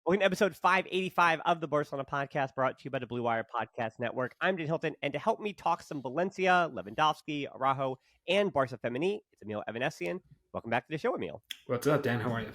Welcome to episode 585 of the Barcelona podcast, brought to you by the Blue Wire Podcast Network. I'm Dan Hilton, and to help me talk some Valencia, Lewandowski, Araujo, and Barça Femení, it's Emile Evanesian. Welcome back to the show, Emile. What's up, Dan? How are you?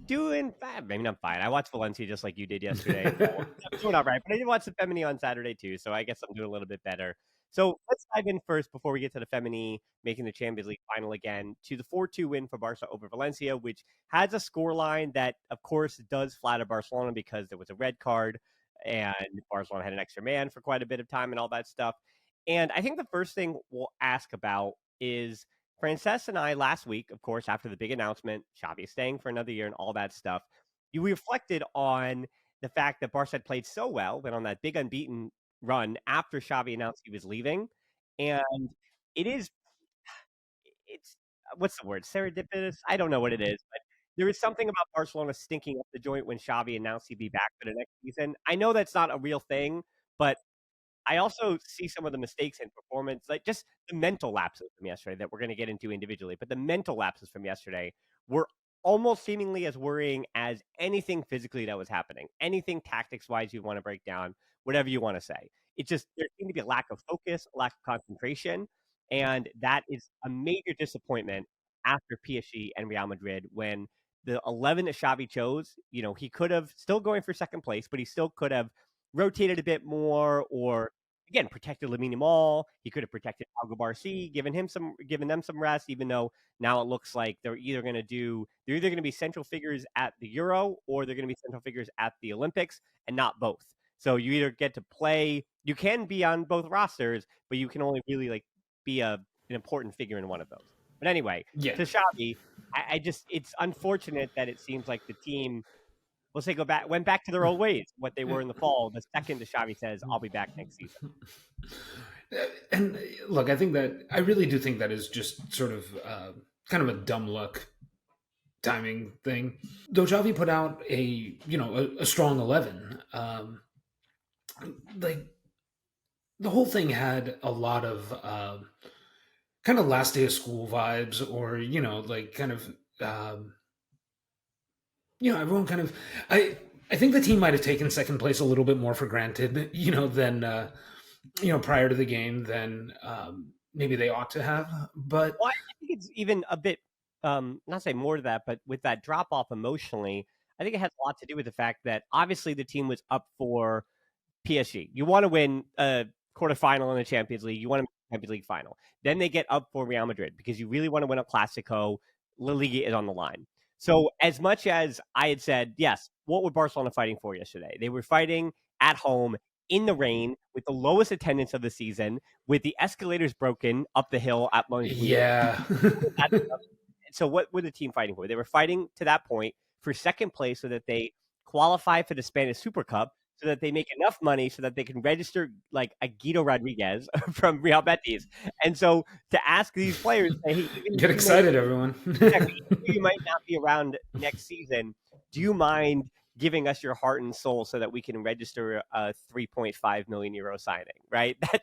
Doing fine. Maybe not fine. I watched Valencia just like you did yesterday. So I'm doing all right, but I did watch the Femení on Saturday too, so I guess I'm doing a little bit better. So let's dive in first before we get to the Femení making the Champions League final again to the 4-2 win for Barca over Valencia, which has a scoreline that, of course, does flatter Barcelona because there was a red card and Barcelona had an extra man for quite a bit of time and all that stuff. And I think the first thing we'll ask about is Frances and I last week, of course, after the big announcement, Xavi is staying for another year and all that stuff, you reflected on the fact that Barca had played so well, went on that big unbeaten run after Xavi announced he was leaving. And it's what's the word? Serendipitous? I don't know what it is, but there is something about Barcelona stinking up the joint when Xavi announced he'd be back for the next season. I know that's not a real thing, but I also see some of the mistakes in performance, like just the mental lapses from yesterday that we're going to get into individually. But the mental lapses from yesterday were almost seemingly as worrying as anything physically that was happening, anything tactics-wise you want to break down, whatever you want to say. It just, there seemed to be a lack of focus, a lack of concentration, and that is a major disappointment after PSG and Real Madrid when the 11 that Xavi chose, he could have still going for second place, but he still could have rotated a bit more, or again protected Lamine Yamal. He could have protected Algo Barcy, given them some rest. Even though now it looks like they're either going to be central figures at the Euro or they're going to be central figures at the Olympics, and not both. So you either get to play, you can be on both rosters, but you can only really be an important figure in one of those. But anyway, to Xavi, it's unfortunate that it seems like the team, we'll say went back to their old ways, what they were in the fall, the second that Xavi says, I'll be back next season. And look, I really do think that is just sort of kind of a dumb luck timing thing. Though Xavi put out a strong 11, the whole thing had a lot of kind of last day of school vibes, or everyone kind of, I think the team might have taken second place a little bit more for granted, than prior to the game than maybe they ought to have. But I think it's even a bit, not say more to that, but with that drop off emotionally, I think it has a lot to do with the fact that obviously the team was up for PSG. You want to win a quarterfinal in the Champions League. You want to make the Champions League final. Then they get up for Real Madrid because you really want to win a Clasico. La Liga is on the line. So as much as I had said, yes, what were Barcelona fighting for yesterday? They were fighting at home in the rain with the lowest attendance of the season, with the escalators broken up the hill at Montjuic. Yeah. So what were the team fighting for? They were fighting to that point for second place so that they qualify for the Spanish Super Cup, so that they make enough money so that they can register like a Guido Rodriguez from Real Betis. And so to ask these players, hey, get excited, everyone. You might not be around next season. Do you mind giving us your heart and soul so that we can register a 3.5 million euro signing, right? The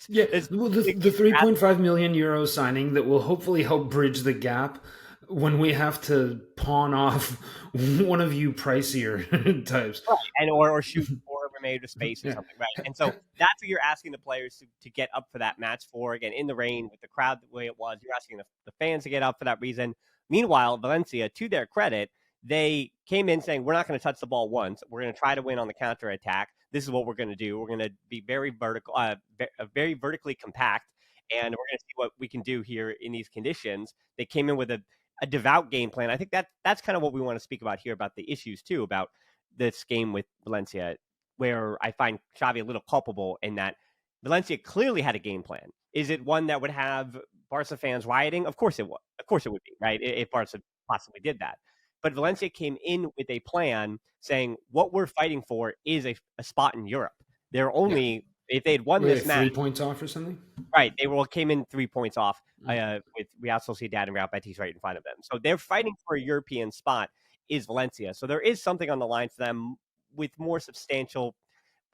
3.5 million euro signing that will hopefully help bridge the gap when we have to pawn off one of you pricier types. Right. And or shoot or made to space or something, right? And so that's what you're asking the players to get up for that match for. Again, in the rain with the crowd the way it was, you're asking the fans to get up for that reason. Meanwhile, Valencia, to their credit, they came in saying, we're not going to touch the ball once. We're going to try to win on the counterattack. This is what we're going to do. We're going to be very vertical, very vertically compact, and we're going to see what we can do here in these conditions. They came in with a devout game plan. I think that's kind of what we want to speak about here, about the issues too, about this game with Valencia, where I find Xavi a little culpable in that Valencia clearly had a game plan. Is it one that would have Barca fans rioting? Of course it would. Of course it would be, right? If Barca possibly did that. But Valencia came in with a plan saying what we're fighting for is a spot in Europe. They're only, if they'd won this match, 3 points off or something? Right. They came in 3 points off with Real Sociedad and Real Betis right in front of them. So they're fighting for a European spot is Valencia. So there is something on the line for them with more substantial,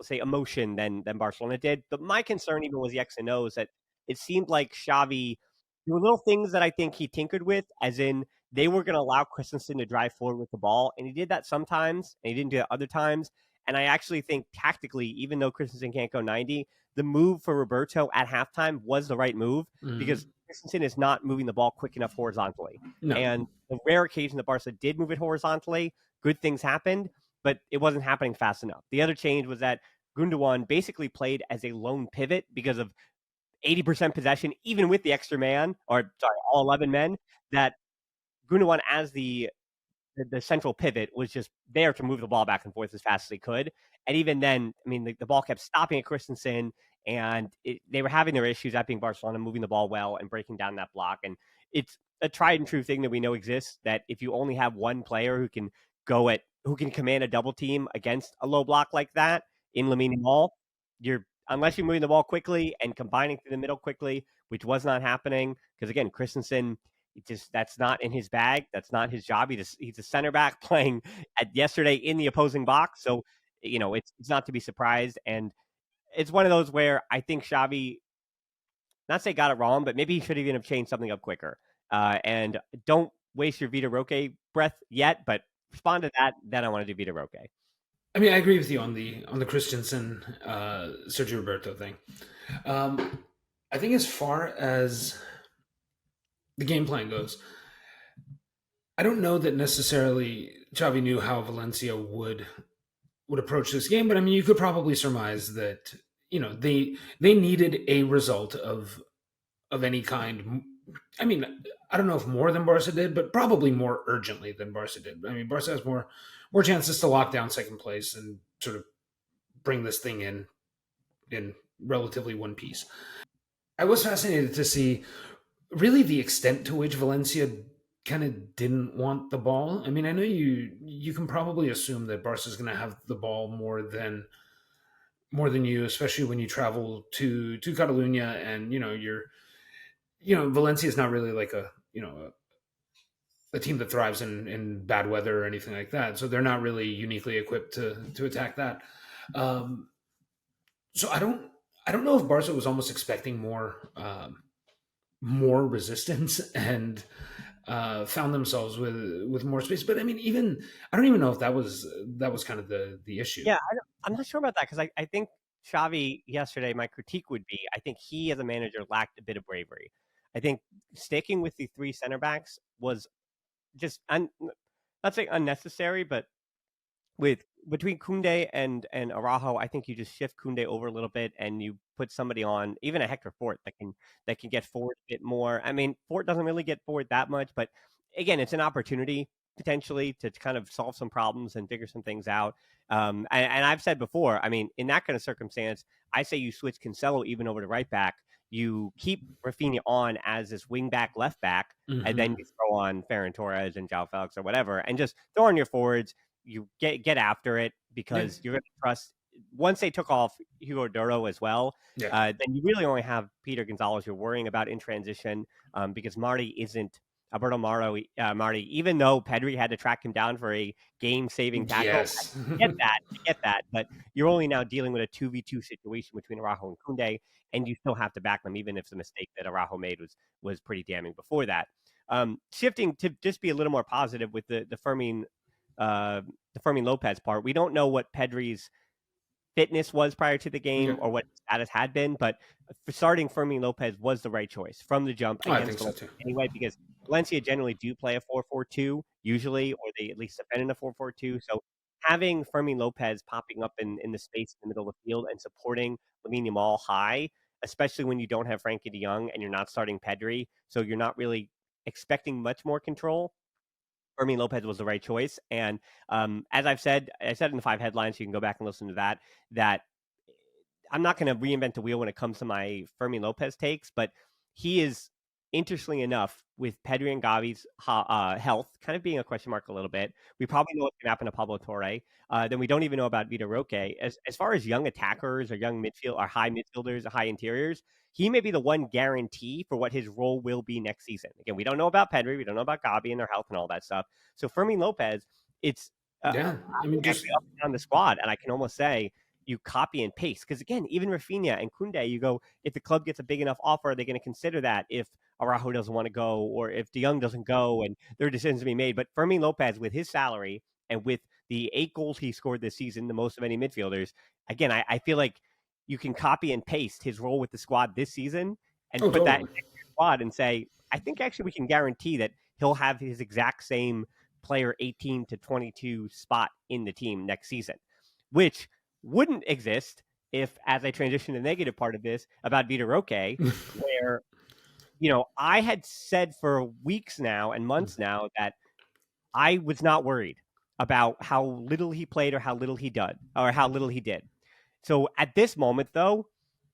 let's say, emotion than Barcelona did. But my concern even was the X and O's, that it seemed like Xavi, there were little things that I think he tinkered with, as in they were going to allow Christensen to drive forward with the ball, and he did that sometimes, and he didn't do it other times. And I actually think tactically, even though Christensen can't go 90, the move for Roberto at halftime was the right move because Christensen is not moving the ball quick enough horizontally. No. And the rare occasion that Barca did move it horizontally, good things happened, but it wasn't happening fast enough. The other change was that Gundogan basically played as a lone pivot because of 80% possession, even with the extra man, or sorry, all 11 men, that Gundogan as the central pivot was just there to move the ball back and forth as fast as he could. And even then, I mean, the ball kept stopping at Christensen, and they were having their issues at being Barcelona, moving the ball well and breaking down that block. And it's a tried and true thing that we know exists, that if you only have one player who can command a double team against a low block like that in Lamine Yamal, unless you're moving the ball quickly and combining through the middle quickly, which was not happening. Because again, Christensen, that's not in his bag. That's not his job. He's a center back playing yesterday in the opposing box. So, it's not to be surprised. And it's one of those where I think Xavi, not say got it wrong, but maybe he should even have changed something up quicker. And don't waste your Vitor Roque breath yet, but respond to that. Then I want to do Vitor Roque. I mean, I agree with you on the Christensen, Sergio Roberto thing. I think as far as the game plan goes, I don't know that necessarily Xavi knew how Valencia would approach this game, but I mean, you could probably surmise that they needed a result of any kind. I mean, I don't know if more than Barca did, but probably more urgently than Barca did. I mean, Barca has more chances to lock down second place and sort of bring this thing in relatively one piece. I was fascinated to see really the extent to which Valencia kind of didn't want the ball. I mean, I know you can probably assume that Barca is going to have the ball more than you, especially when you travel to Catalunya, and Valencia is not really like a team that thrives in bad weather or anything like that, so they're not really uniquely equipped to attack that. So I don't know if Barca was almost expecting more resistance and found themselves with more space. But I mean, I don't even know if that was kind of the issue. Yeah, I'm not sure about that because I think Xavi yesterday, my critique would be, I think he as a manager lacked a bit of bravery. I think sticking with the three center backs was just not saying unnecessary, but between Koundé and Araujo, I think you just shift Koundé over a little bit and you put somebody on, even a Hector Fort that can get forward a bit more. I mean, Fort doesn't really get forward that much, but again, it's an opportunity potentially to kind of solve some problems and figure some things out. And I've said before, I mean, in that kind of circumstance, I say you switch Cancelo even over to right back. You keep Raphinha on as this wing back, left back, and then you throw on Ferran Torres and João Felix or whatever, and just throw on your forwards. You get after it because you're going to trust. Once they took off Hugo Duro as well, then you really only have Peter Gonzalez you're worrying about in transition because Marty isn't Alberto Marty, even though Pedri had to track him down for a game-saving tackle. Yes. I get that, but you're only now dealing with a 2v2 situation between Araujo and Koundé, and you still have to back them, even if the mistake that Araujo made was pretty damning before that. Shifting to just be a little more positive with the Fermin Lopez part, we don't know what Pedri's fitness was prior to the game or what status had been, but starting Fermin Lopez was the right choice from the jump against Valencia anyway, because Valencia generally do play a 4-4-2 usually, or they at least defend in a 4-4-2. So having Fermin Lopez popping up in the space in the middle of the field and supporting Lamine Yamal high, especially when you don't have Frankie de Jong and you're not starting Pedri, so you're not really expecting much more control. Fermin Lopez was the right choice. And as I said in the 5 headlines, you can go back and listen to that I'm not going to reinvent the wheel when it comes to my Fermin Lopez takes, but he is, interestingly enough, with Pedri and Gavi's health kind of being a question mark a little bit. We probably know what's going to happen to Pablo Torre. Then we don't even know about Vitor Roque. As far as young attackers or young midfield or high midfielders or high interiors, he may be the one guarantee for what his role will be next season. Again, we don't know about Pedri. We don't know about Gavi and their health and all that stuff. So Fermin Lopez, it's I mean, just up and down the squad, and I can almost say you copy and paste. Because again, even Raphinha and Koundé, you go, if the club gets a big enough offer, are they going to consider that? If Araujo doesn't want to go or if De Jong doesn't go and there are decisions to be made. But Fermin Lopez, with his salary and with the 8 goals he scored this season, the most of any midfielders, again, I feel like you can copy and paste his role with the squad this season and Oh, put that in totally. next year's squad and say, I think actually we can guarantee that he'll have his exact same player 18 to 22 spot in the team next season, which wouldn't exist if, as I transition to the negative part of this about Vitor Roque, where, I had said for weeks now and months now that I was not worried about how little he played or how little he did or how little he did. So at this moment, though,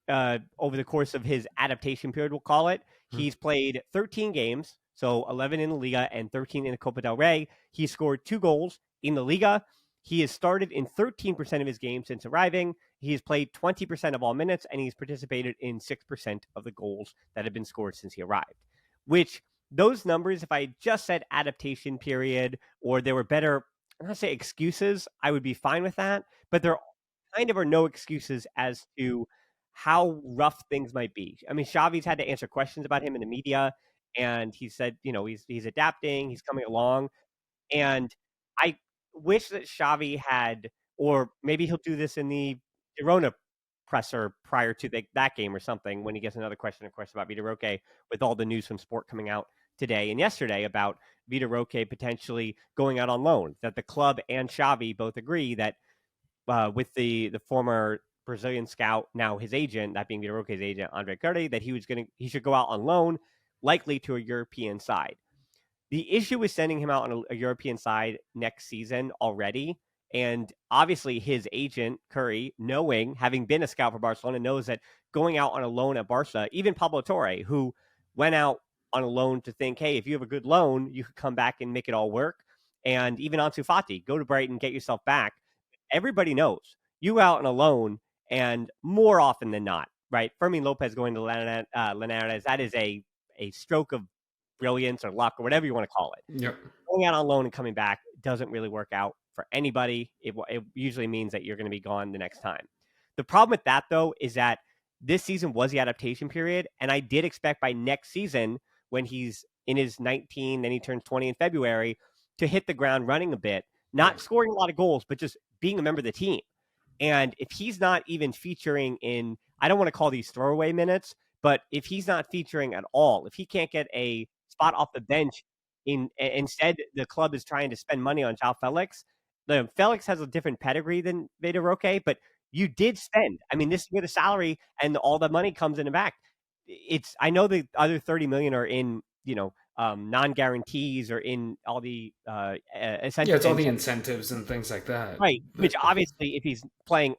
over the course of his adaptation period, we'll call it, he's played 13 games, so 11 in the Liga and 13 in the Copa del Rey. He scored 2 goals in the Liga. He has started in 13% of his games since arriving. He has played 20% of all minutes, and he's participated in 6% of the goals that have been scored since he arrived. Which, those numbers, if I just said adaptation period, or there were better, I'm not say excuses, I would be fine with that. But there kind of are no excuses as to how rough things might be. I mean, Xavi's had to answer questions about him in the media, and he said, he's adapting, he's coming along, and I wish that Xavi had, or maybe he'll do this in the Girona presser prior to that game or something when he gets another question, of course, about Vitor Roque with all the news from Sport coming out today and yesterday about Vitor Roque potentially going out on loan. That the club and Xavi both agree that with the former Brazilian scout, now his agent, that being Vitor Roque's agent, Andre Curry, that he should go out on loan, likely to a European side. The issue with sending him out on a European side next season already, and obviously his agent, Curry, having been a scout for Barcelona, knows that going out on a loan at Barca, even Pablo Torre, who went out on a loan to think, hey, if you have a good loan, you could come back and make it all work. And even Ansu Fati, go to Brighton, get yourself back. Everybody knows you out on a loan, and more often than not, right? Fermin Lopez going to Linares, that is a stroke of brilliance or luck or whatever you want to call it. Yep. Going out on loan and coming back doesn't really work out for anybody. It usually means that you're going to be gone the next time. The problem with that, though, is that this season was the adaptation period, and I did expect by next season, when he's in his 19, then he turns 20 in February, to hit the ground running a bit, not scoring a lot of goals, but just being a member of the team. And if he's not even featuring in, I don't want to call these throwaway minutes, but if he's not featuring at all, if he can't get a spot off the bench, instead the club is trying to spend money on João Felix. Felix has a different pedigree than Vitor Roque, but you did spend. I mean, this is where the salary and all the money comes in the back. I know the other 30 million are in, non-guarantees or in all the Yeah, it's all the incentives and things like that. right. Which obviously, if he's playing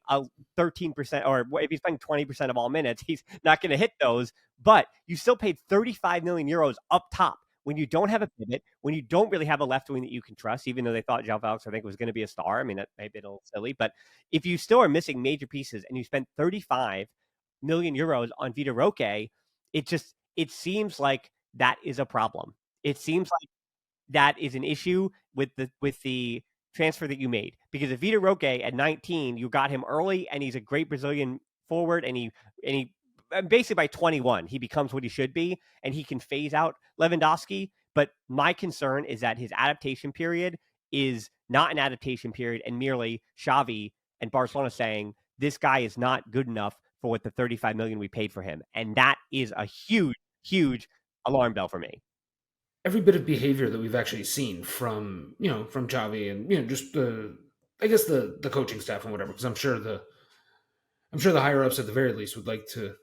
13% or if he's playing 20% of all minutes, he's not going to hit those. But you still paid 35 million euros up top when you don't have a pivot, when you don't really have a left wing that you can trust, even though they thought João Felix, I think, was going to be a star. I mean, that may be a little silly, but if you still are missing major pieces and you spent 35 million euros on Vitor Roque, it seems like that is a problem. It seems like that is an issue with the transfer that you made. Because if Vitor Roque at 19, you got him early, and he's a great Brazilian forward, and he basically by 21 he becomes what he should be, and he can phase out Lewandowski. But my concern is that his adaptation period is not an adaptation period, and merely Xavi and Barcelona saying this guy is not good enough for what the 35 million we paid for him, and that is a huge alarm bell for me. Every bit of behavior that we've actually seen from from Xavi and just the coaching staff and whatever, because I'm sure the higher ups at the very least would like to.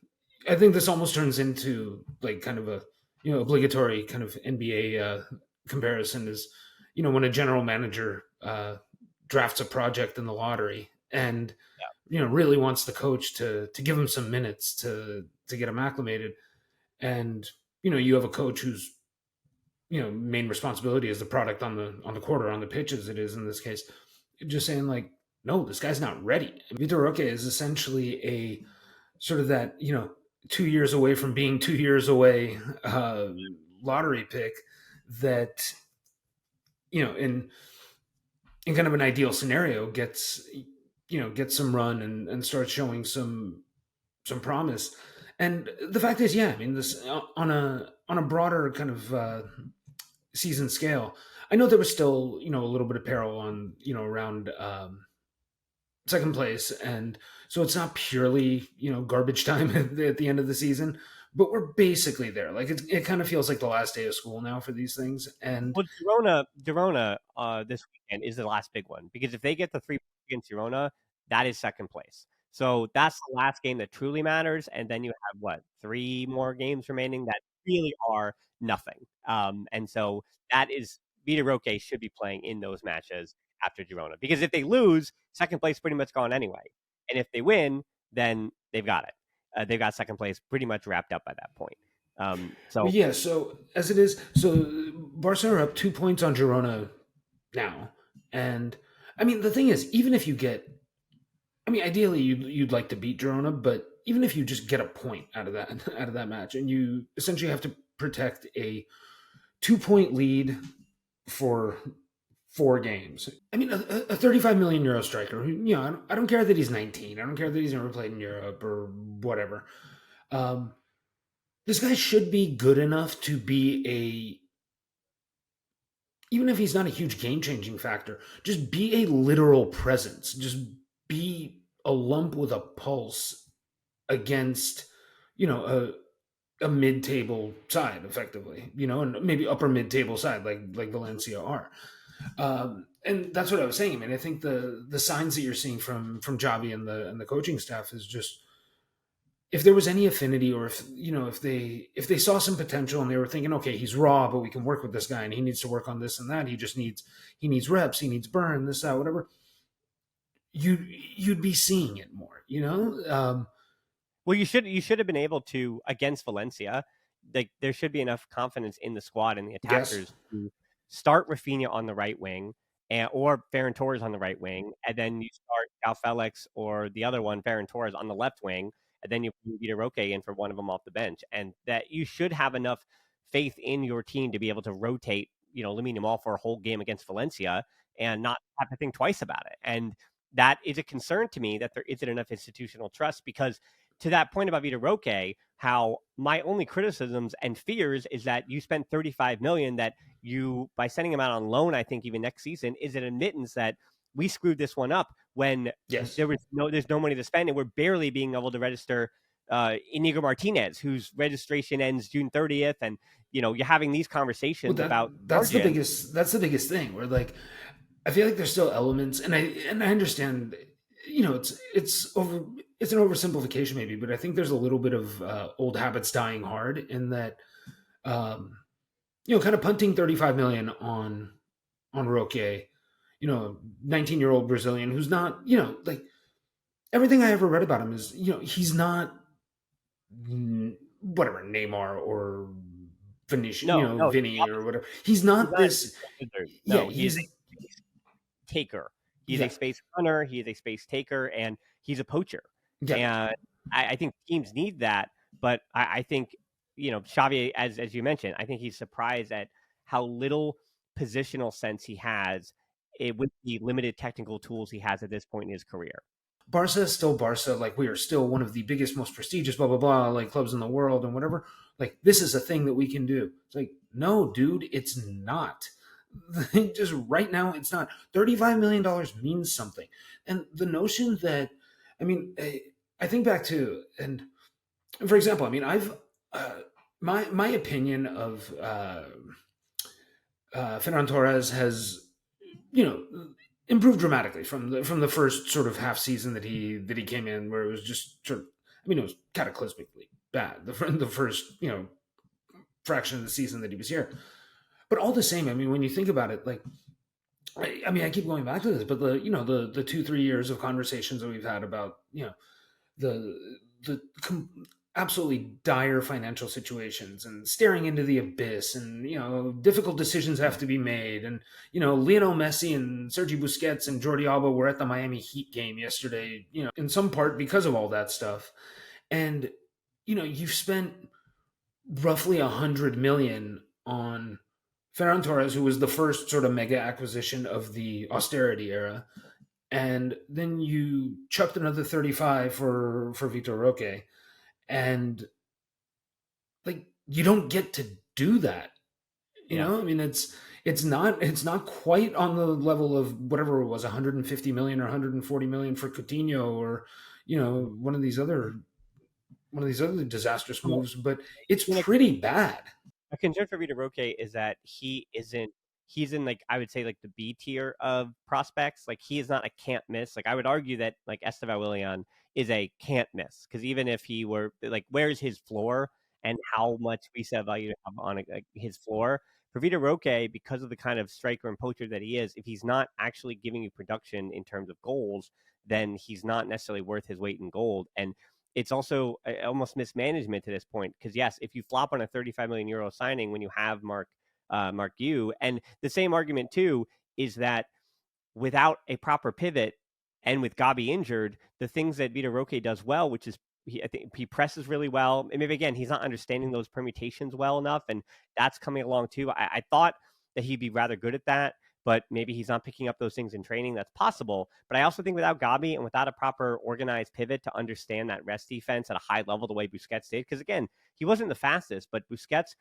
I think this almost turns into like kind of a obligatory kind of NBA comparison is when a general manager drafts a project in the lottery and really wants the coach to give him some minutes to get him acclimated, and you have a coach who's main responsibility is the product on the court or on the pitch as it is in this case, just saying like, no, this guy's not ready. Vitor Roque is essentially a sort of that 2 years away from being 2 years away lottery pick that in kind of an ideal scenario gets some run and starts showing some promise. And the fact is, yeah, I mean, this on a on a broader kind of season scale, I know there was still a little bit of peril on around second place, and so it's not purely garbage time at the end of the season, but we're basically there. Like it kind of feels like the last day of school now for these things, and Well, Girona, this weekend is the last big one because if they get the 3 points against Girona, that is second place. So that's the last game that truly matters, and then you have what 3 more games remaining that really are nothing. And so that is Vitor Roque should be playing in those matches after Girona because if they lose, second place pretty much gone anyway, and if they win, then they've got it. They've got second place pretty much wrapped up by that point. well, So yeah. So as it is, so Barca are up 2 points on Girona now, and I mean the thing is, even if you get, I mean, ideally you'd like to beat Girona, but even if you just get a point out of that out of that match, and you essentially have to protect a 2 point lead for 4 games. I mean, a 35 million euro striker. Who, I don't care that he's 19. I don't care that he's never played in Europe or whatever. This guy should be good enough to be even if he's not a huge game changing factor, just be a literal presence. Just be a lump with a pulse against, a mid table side, effectively, and maybe upper mid table side like Valencia are. And that's what I was saying. I mean, I think the signs that you're seeing from Javi and the coaching staff is just if there was any affinity, or if they saw some potential and they were thinking, okay, he's raw, but we can work with this guy and he needs to work on this and that. He needs reps, he needs burn, this, that, whatever. You'd be seeing it more, well, you should have been able to against Valencia. Like there should be enough confidence in the squad and the Yes. attackers to start Raphinha on the right wing or Ferran Torres on the right wing, and then you start Cal Felix or the other one, Ferran Torres, on the left wing, and then you put Vitor Roque in for one of them off the bench, and that you should have enough faith in your team to be able to rotate, Lamine Yamal for a whole game against Valencia and not have to think twice about it. And that is a concern to me that there isn't enough institutional trust because to that point about Vitor Roque, how my only criticisms and fears is that you spent 35 million that you by sending him out on loan, I think even next season, is an admittance that we screwed this one up when Yes. there's no money to spend and we're barely being able to register Inigo Martinez, whose registration ends June 30th, and you're having these conversations about that's the margin. biggest thing. Where like I feel like there's still elements, and I understand, it's an oversimplification maybe, but I think there's a little bit of old habits dying hard in that, kind of punting 35 million on Roque, 19-year-old Brazilian who's not, like everything I ever read about him is, he's not whatever Neymar or Vinicius, No, no, he's the Vinny or opposite. whatever. He's He's not not this. a wizard. Yeah, No, he is he's a space taker. He's a yeah, space runner. He is a space taker, and he's a poacher. yeah. And I think teams need that. But I think Xavi, as you mentioned, I think he's surprised at how little positional sense he has with the limited technical tools he has at this point in his career. Barca is still Barca. Like we are still one of the biggest, most prestigious, blah blah blah, like clubs in the world and whatever. Like this is a thing that we can do. It's like no, dude, it's not. Just right now, it's not. $35 million means something, and the notion that, I mean, I think back to, and for example, I mean, I've my opinion of Ferran Torres has, you know, improved dramatically from the first sort of half season that he came in, where it was just sort of, I mean, it was cataclysmically bad. The first fraction of the season that he was here, but all the same, I mean, when you think about it, like, I mean, I keep going back to this, but the 2-3 years of conversations that we've had about the absolutely dire financial situations and staring into the abyss, and difficult decisions have to be made, and Lionel Messi and Sergi Busquets and Jordi Alba were at the Miami Heat game yesterday, in some part because of all that stuff, and you've spent roughly 100 million on Ferran Torres, who was the first sort of mega acquisition of the austerity era, and then you chucked another 35 for Vitor Roque, and like you don't get to do that. You Yeah. know, I mean, it's not quite on the level of whatever it was, 150 million or 140 million for Coutinho, or one of these other disastrous Well, moves, but it's you know, pretty bad. a concern for Vitor Roque is that he's in like I would say like the B tier of prospects. Like he is not a can't miss. Like I would argue that like Estevan Willian is a can't miss because even if he were like where's his floor and how much resale value to have on like, his floor for Vitor Roque because of the kind of striker and poacher that he is. If he's not actually giving you production in terms of goals, then he's not necessarily worth his weight in gold. And it's also almost mismanagement to this point because yes, if you flop on a 35 million euro signing when you have Mark Yu, and the same argument too is that without a proper pivot and with Gabi injured, the things that Vitor Roque does well, which is I think he presses really well. And maybe again, he's not understanding those permutations well enough, and that's coming along too. I thought that he'd be rather good at that, but maybe he's not picking up those things in training. That's possible. But I also think without Gabi and without a proper organized pivot to understand that rest defense at a high level, the way Busquets did, because again, he wasn't the fastest, but Busquets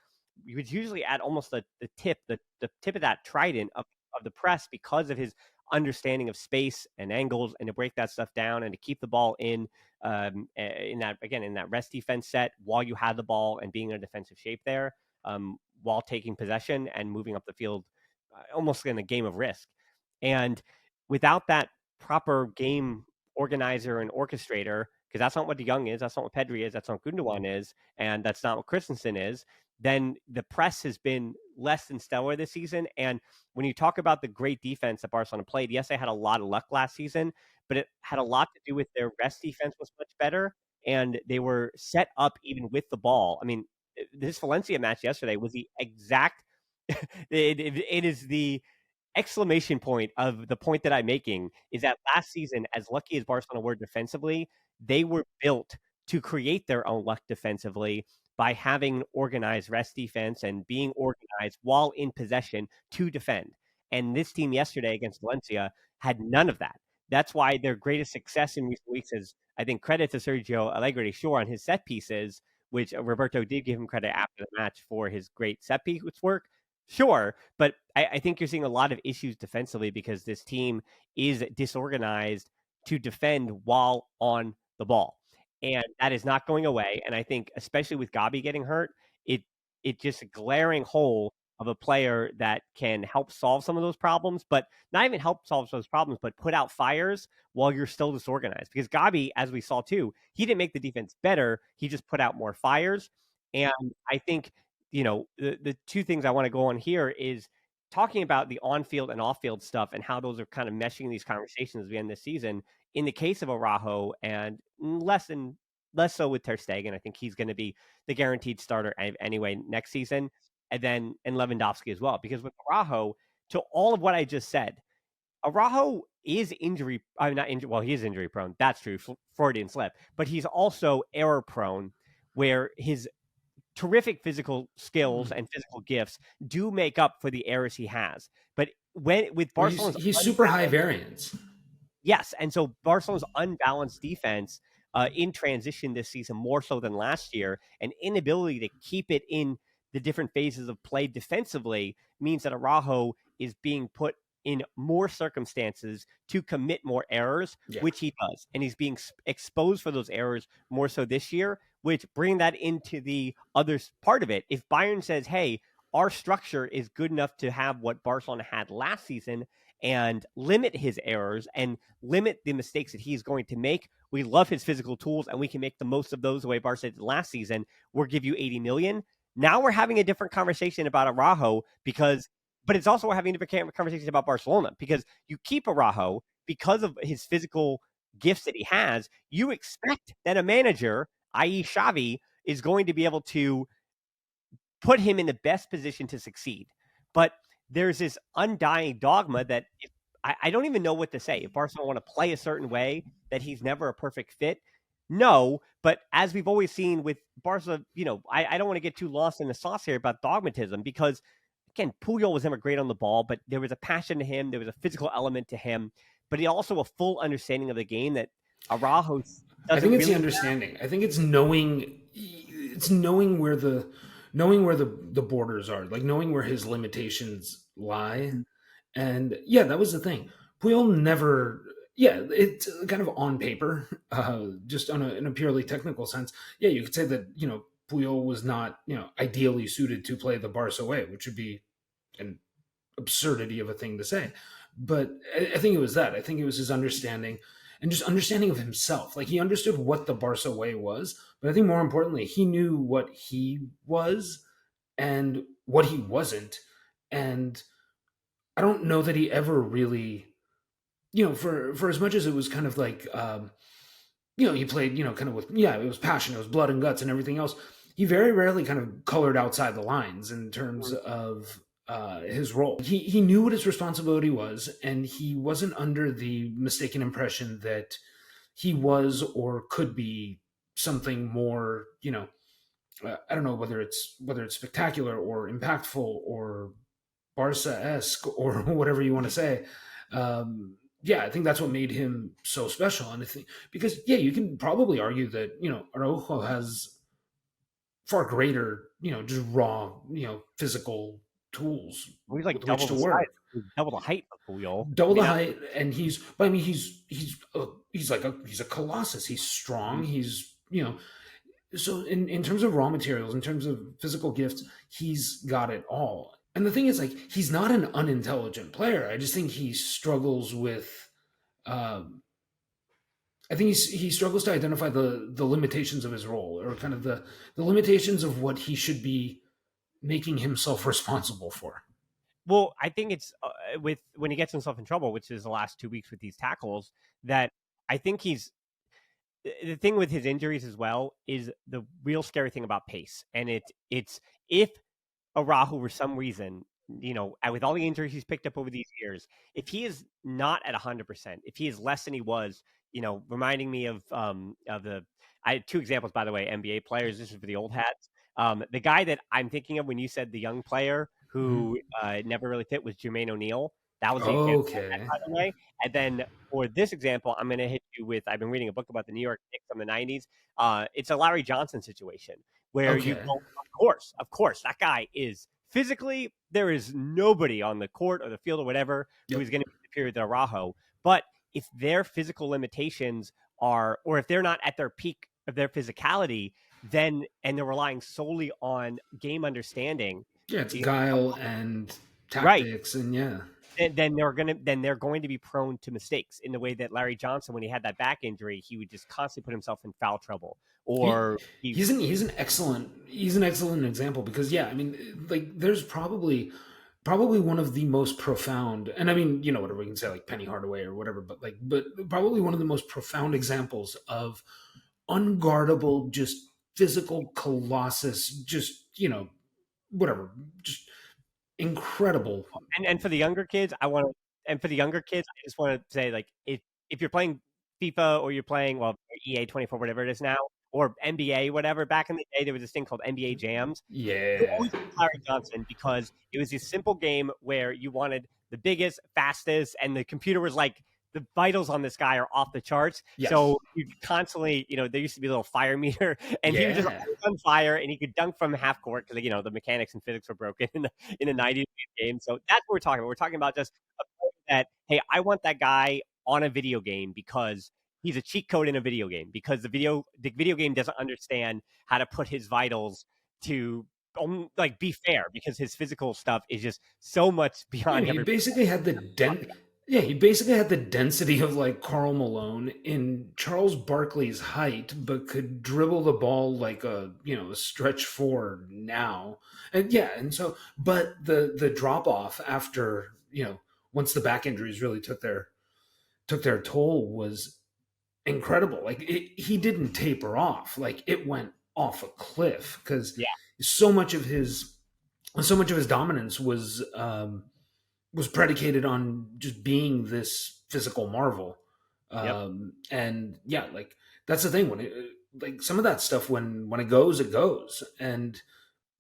he was usually at almost the tip of that trident of the press because of his understanding of space and angles and to break that stuff down and to keep the ball in that rest defense set while you had the ball and being in a defensive shape there while taking possession and moving up the field almost in a game of risk. And without that proper game organizer and orchestrator, because that's not what De Jong is, that's not what Pedri is, that's not what Gundogan is, and that's not what Christensen is, then the press has been less than stellar this season. And when you talk about the great defense that Barcelona played, yes, they had a lot of luck last season, but it had a lot to do with their rest defense was much better, and they were set up even with the ball. I mean, this Valencia match yesterday was the exact. It is the exclamation point of the point that I'm making is that last season, as lucky as Barcelona were defensively, they were built to create their own luck defensively by having organized rest defense and being organized while in possession to defend. And this team yesterday against Valencia had none of that. That's why their greatest success in recent weeks is, I think, credit to Sergio Allegri, sure, on his set pieces, which Roberto did give him credit after the match for his great set piece work. Sure, but I think you're seeing a lot of issues defensively because this team is disorganized to defend while on the ball. And that is not going away. And I think, especially with Gabi getting hurt, it just a glaring hole of a player that can help solve some of those problems, but not even help solve those problems, but put out fires while you're still disorganized. Because Gabi, as we saw too, he didn't make the defense better. He just put out more fires. And I think, the two things I want to go on here is talking about the on-field and off-field stuff and how those are kind of meshing these conversations as we end this season. In the case of Araujo, and less so with Ter Stegen, I think he's going to be the guaranteed starter anyway next season, and Lewandowski as well. Because with Araujo, to all of what I just said, Araujo is injury. I'm not injured. Well, he is injury prone. That's true. Freudian slip, but he's also error prone, where his terrific physical skills and physical gifts do make up for the errors he has. But when with Well, Barcelona's he's super high variance. yes, and so Barcelona's unbalanced defense in transition this season more so than last year, and inability to keep it in the different phases of play defensively means that Araujo is being put in more circumstances to commit more errors, Yeah. which he does, and he's being exposed for those errors more so this year. Which bring that into the other part of it. If Bayern says, "Hey, our structure is good enough to have what Barcelona had last season," and limit his errors and limit the mistakes that he's going to make. We love his physical tools and we can make the most of those the way Barca did last season. We'll give you 80 million. Now we're having a different conversation about Araujo but it's also we're having a different conversation about Barcelona because you keep Araujo because of his physical gifts that he has. You expect that a manager, i.e. Xavi, is going to be able to put him in the best position to succeed. But there's this undying dogma that I don't even know what to say. If Barcelona want to play a certain way, that he's never a perfect fit. No, but as we've always seen with Barca, I don't want to get too lost in the sauce here about dogmatism because, again, Puyol was never great on the ball, but there was a passion to him. There was a physical element to him, but he also a full understanding of the game that Araujo doesn't I think it's really the understanding. I think it's knowing where the knowing where the borders are, like knowing where his limitations lie. And yeah, that was the thing. Puyol never, yeah, it's kind of on paper, just in a purely technical sense. Yeah, you could say that, Puyol was not, ideally suited to play the Barca way, which would be an absurdity of a thing to say. But I think it was that. I think it was his understanding and just understanding of himself. Like he understood what the Barca way was, but I think more importantly, he knew what he was and what he wasn't. And I don't know that he ever really, for as much as it was kind of like, he played, kind of with, yeah, it was passion, it was blood and guts and everything else. He very rarely kind of colored outside the lines in terms of his role. He knew what his responsibility was, and he wasn't under the mistaken impression that he was or could be something more, I don't know whether it's spectacular or impactful or Barca-esque or whatever you want to say. Yeah, I think that's what made him so special. And I think because yeah, you can probably argue that Araujo has far greater just raw physical tools Well, he's like with which double to the size, work, he's double the height of Puyol. I double the mean, height, and but I mean he's a colossus. He's strong. He's so in terms of raw materials, in terms of physical gifts, he's got it all. And the thing is, like, he's not an unintelligent player. I just think he struggles with. I think he struggles to identify the limitations of his role, or kind of the limitations of what he should be making himself responsible for. well, I think it's with when he gets himself in trouble, which is the last 2 weeks with these tackles, that I think he's the thing with his injuries as well is the real scary thing about pace, and it's if Araujo for some reason, with all the injuries he's picked up over these years, if he is not at 100%, if he is less than he was, reminding me of the I had two examples by the way, NBA players. This is for the old hats. The guy that I'm thinking of when you said the young player Mhm. who never really fit was Jermaine O'Neal. That was the example of that, Okay. by the way. And then for this example, I'm going to hit you with. I've been reading a book about the New York Knicks from the '90s. It's a Larry Johnson situation where you Okay. go, of course, that guy is physically, there is nobody on the court or the field or whatever who Yep. is going to be superior to Araujo. But if their physical limitations are, or if they're not at their peak of their physicality, then, and they're relying solely on game understanding, Yeah, it's you guile and right, tactics, and yeah. then they're going to be prone to mistakes in the way that Larry Johnson, when he had that back injury, he would just constantly put himself in foul trouble, He or he he's an excellent example because yeah, I mean like there's probably one of the most profound, and I mean whatever we can say like Penny Hardaway or whatever, but probably one of the most profound examples of unguardable just physical colossus, just whatever, just incredible. and for the younger kids, I just want to say, like, if you're playing FIFA or you're playing, well, EA 24, whatever it is now, or NBA, whatever. Back in the day, there was this thing called NBA Jams. You Yeah. always picked Larry Johnson because it was this simple game where you wanted the biggest, fastest, and the computer was like, the vitals on this guy are off the charts. Yes. So you constantly, there used to be a little fire meter, and he was just Yeah. always on fire, and he could dunk from half court because the mechanics and physics were broken in the '90s game. So that's what we're talking about. We're talking about just a player that, hey, I want that guy on a video game because he's a cheat code in a video game, because the video game doesn't understand how to put his vitals to like be fair, because his physical stuff is just so much Yeah, beyond he everybody basically had the yeah, he basically had the density of like Carl Malone in Charles Barkley's height, but could dribble the ball like a stretch four now. And yeah, and so but the drop off after, once the back injuries really took their toll was incredible. Like he didn't taper off. Like it went off a cliff because Yeah. so much of his so much of his dominance was predicated on just being this physical marvel. Yep. And yeah, like that's the thing when it like some of that stuff when it goes, it goes. And